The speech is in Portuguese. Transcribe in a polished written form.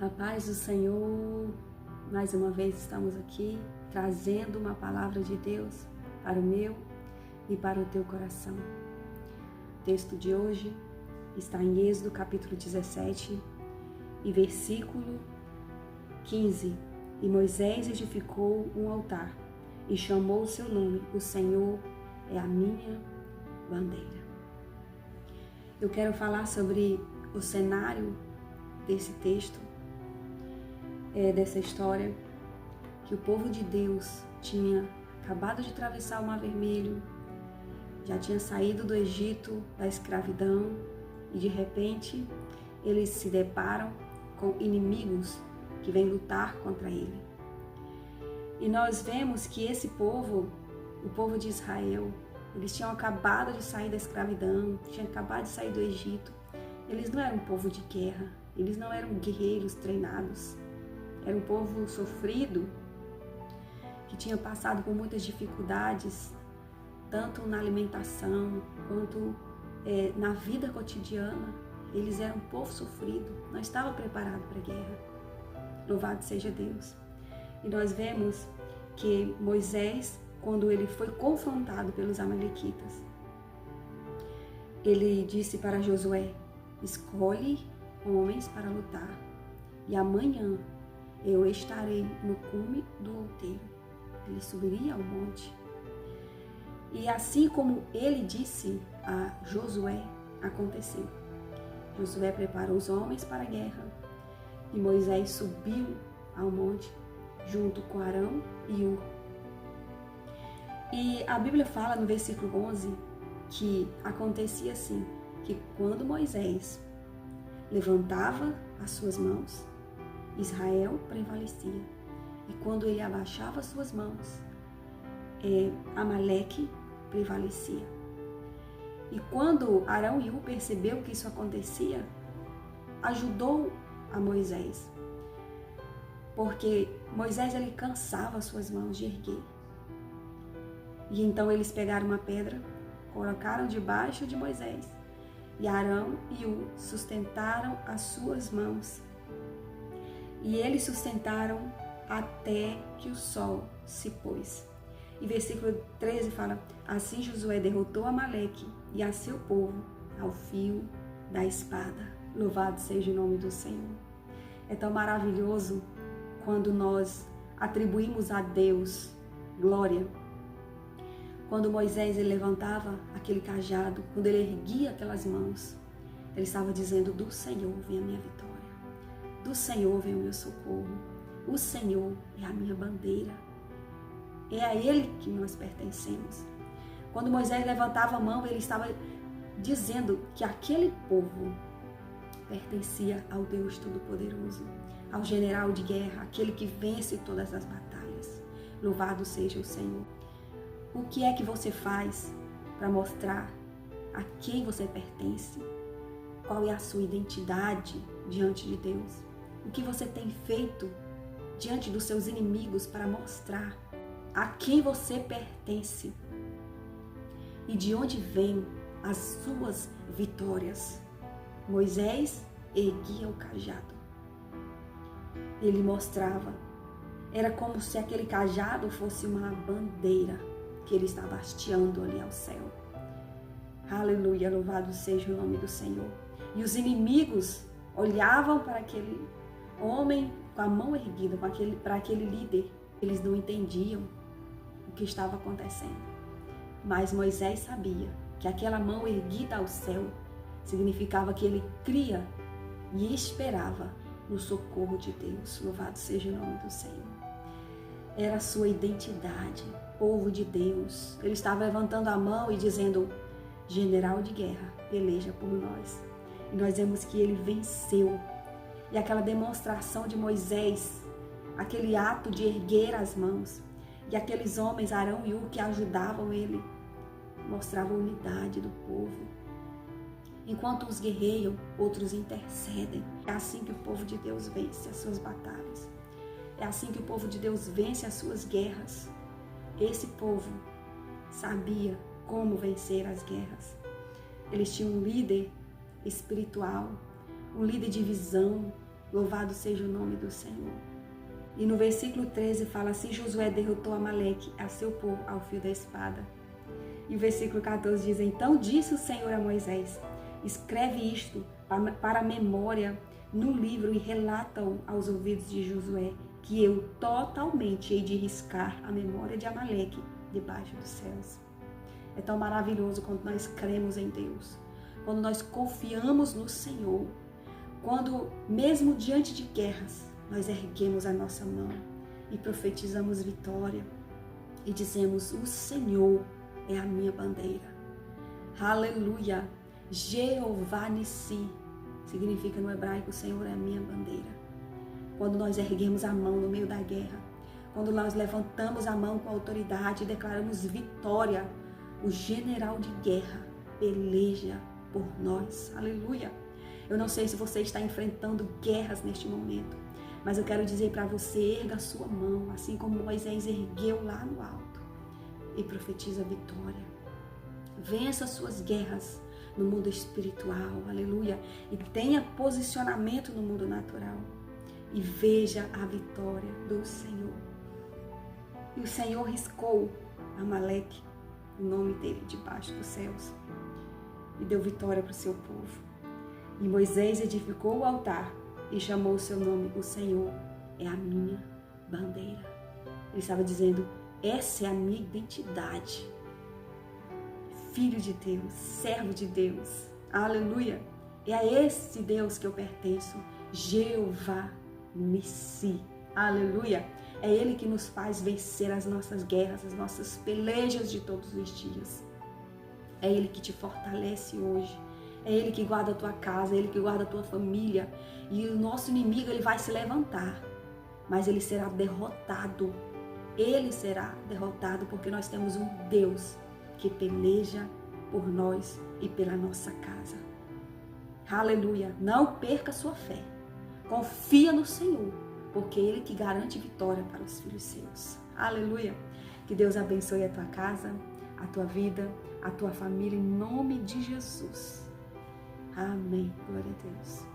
A paz do Senhor, mais uma vez estamos aqui trazendo uma palavra de Deus para o meu e para o teu coração. O texto de hoje está em Êxodo capítulo 17 e versículo 15. E Moisés edificou um altar e chamou o seu nome, o Senhor é a minha bandeira. Eu quero falar sobre o cenário desse texto, dessa história, que o povo de Deus tinha acabado de atravessar o Mar Vermelho, já tinha saído do Egito, da escravidão, e de repente eles se deparam com inimigos que vêm lutar contra ele. E nós vemos que esse povo, o povo de Israel, eles tinham acabado de sair da escravidão, tinham acabado de sair do Egito. Eles não eram um povo de guerra, eles não eram guerreiros treinados. Era um povo sofrido, que tinha passado por muitas dificuldades, tanto na alimentação quanto na vida cotidiana. Eles eram um povo sofrido, não estava preparado para a guerra. Louvado seja Deus. E nós vemos que Moisés, quando ele foi confrontado pelos amalequitas, ele disse para Josué: escolhe homens para lutar, e amanhã eu estarei no cume do outeiro. Ele subiria ao monte. E assim como ele disse a Josué, aconteceu. Josué preparou os homens para a guerra e Moisés subiu ao monte junto com Arão e Hur. E a Bíblia fala no versículo 11 que acontecia assim, que quando Moisés levantava as suas mãos, Israel prevalecia. E quando ele abaixava as suas mãos, Amaleque prevalecia. E quando Arão e Hur percebeu que isso acontecia, ajudou a Moisés. Porque Moisés ele cansava as suas mãos de erguer. E então eles pegaram uma pedra, colocaram debaixo de Moisés. E Arão e Hur sustentaram as suas mãos. E eles sustentaram até que o sol se pôs. E versículo 13 fala: assim Josué derrotou Amaleque e a seu povo ao fio da espada. Louvado seja o nome do Senhor. É tão maravilhoso quando nós atribuímos a Deus glória. Quando Moisés ele levantava aquele cajado, quando ele erguia aquelas mãos, ele estava dizendo: do Senhor vem a minha vitória. Do Senhor vem o meu socorro. O Senhor é a minha bandeira. É a Ele que nós pertencemos. Quando Moisés levantava a mão, ele estava dizendo que aquele povo pertencia ao Deus Todo-Poderoso, ao general de guerra, aquele que vence todas as batalhas. Louvado seja o Senhor. O que é que você faz para mostrar a quem você pertence? Qual é a sua identidade diante de Deus? O que você tem feito diante dos seus inimigos para mostrar a quem você pertence e de onde vêm as suas vitórias? Moisés erguia o cajado. Ele mostrava. Era como se aquele cajado fosse uma bandeira que ele estava hasteando ali ao céu. Aleluia, louvado seja o nome do Senhor. E os inimigos olhavam para aquele homem com a mão erguida, para aquele líder. Eles não entendiam o que estava acontecendo. Mas Moisés sabia que aquela mão erguida ao céu significava que ele cria e esperava no socorro de Deus. Louvado seja o nome do Senhor. Era a sua identidade, povo de Deus. Ele estava levantando a mão e dizendo: general de guerra, peleja por nós. E nós vemos que ele venceu. E aquela demonstração de Moisés, aquele ato de erguer as mãos, e aqueles homens, Arão e Hur, que ajudavam ele, mostravam a unidade do povo. Enquanto uns guerreiam, outros intercedem. É assim que o povo de Deus vence as suas batalhas. É assim que o povo de Deus vence as suas guerras. Esse povo sabia como vencer as guerras. Eles tinham um líder espiritual, um líder de visão, Louvado seja o nome do Senhor. E no versículo 13 fala assim: Josué derrotou Amaleque, a seu povo, ao fio da espada. E o versículo 14 diz: então disse o Senhor a Moisés: escreve isto para a memória no livro e relata-o aos ouvidos de Josué, que eu totalmente hei de riscar a memória de Amaleque debaixo dos céus. É tão maravilhoso quando nós cremos em Deus, quando nós confiamos no Senhor, quando mesmo diante de guerras, nós erguemos a nossa mão e profetizamos vitória e dizemos: o Senhor é a minha bandeira. Aleluia! Jeová Nissi significa no hebraico: o Senhor é a minha bandeira. Quando nós erguemos a mão no meio da guerra, quando nós levantamos a mão com autoridade e declaramos vitória, o general de guerra peleja por nós. Aleluia! Eu não sei se você está enfrentando guerras neste momento, mas eu quero dizer para você: erga a sua mão, assim como Moisés ergueu lá no alto, e profetiza vitória. Vença as suas guerras no mundo espiritual, aleluia, e tenha posicionamento no mundo natural, e veja a vitória do Senhor. E o Senhor riscou Amaleque, o nome dele, debaixo dos céus, e deu vitória para o seu povo. E Moisés edificou o altar e chamou o seu nome: o Senhor é a minha bandeira. Ele estava dizendo: essa é a minha identidade. Filho de Deus, servo de Deus, aleluia. É a esse Deus que eu pertenço, Jeová Nissi, aleluia. É Ele que nos faz vencer as nossas guerras, as nossas pelejas de todos os dias. É Ele que te fortalece hoje. É Ele que guarda a tua casa, é Ele que guarda a tua família. E o nosso inimigo, ele vai se levantar, mas ele será derrotado. Ele será derrotado porque nós temos um Deus que peleja por nós e pela nossa casa. Aleluia! Não perca sua fé. Confia no Senhor, porque é Ele que garante vitória para os filhos seus. Aleluia! Que Deus abençoe a tua casa, a tua vida, a tua família, em nome de Jesus. Amém. Glória a Deus.